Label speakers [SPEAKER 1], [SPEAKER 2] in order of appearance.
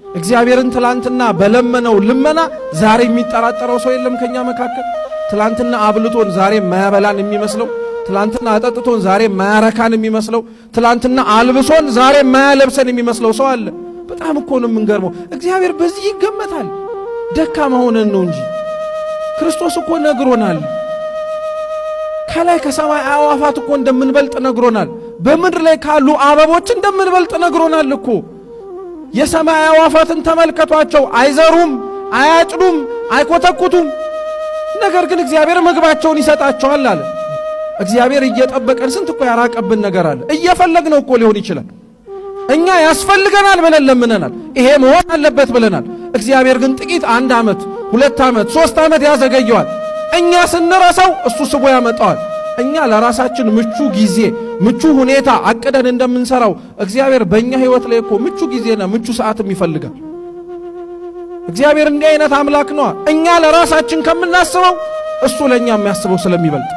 [SPEAKER 1] እግዚአብሔርን ትላንትና በለመነው ልመና ዛሬ የሚጠራጠረው ሰው የለም ከኛ መካከል። ትላንትና አብልቶን ዛሬ ማያበላን የሚመስለው፣ ትላንትና አጠጥቶን ዛሬ ማያረካን የሚመስለው፣ ትላንትና አልብሶን ዛሬ ማያለብሰን የሚመስለው ሰው አለ። በጣም እኮ ነው የምንገርመው። እግዚአብሔር በዚህ ይገመታል? ደካማ ሆነን ነው እንጂ ክርስቶስ እኮ ነግሮናል። ከላይ ከሰማይ አዕዋፋት እኮ እንደምንበልጥ ነግሮናል። በምድር ላይ ካሉ አበቦች እንደምንበልጥ ነግሮናል እኮ። የሰማይ አዕዋፋትን ተመልከቷቸው፣ አይዘሩም፣ አያጭዱም፣ አይኮተኩቱም። ነገር ግን እግዚአብሔር ምግባቸውን ይሰጣቸዋል አለ። እግዚአብሔር እየጠበቀን ስንት እኮ ያራቀብን ነገር አለ። እየፈለግነው እኮ ሊሆን ይችላል። እኛ ያስፈልገናል ብለን ለምነናል፣ ይሄ መሆን አለበት ብለናል። እግዚአብሔር ግን ጥቂት 1 ዓመት 2 ዓመት 3 ዓመት ያዘገየዋል። እኛ ስንረሳው እሱ ስቦ ያመጣዋል። እኛ ለራሳችን ምቹ ጊዜ ምቹ ሁኔታ አቅደን እንደምንሰራው እግዚአብሔር በእኛ ሕይወት ላይ እኮ ምቹ ጊዜና ምቹ ሰዓትም ይፈልጋል። እግዚአብሔር እንዲህ አይነት አምላክ ነው። እኛ ለራሳችን ከምናስበው እሱ ለኛ የሚያስበው ስለሚበልጥ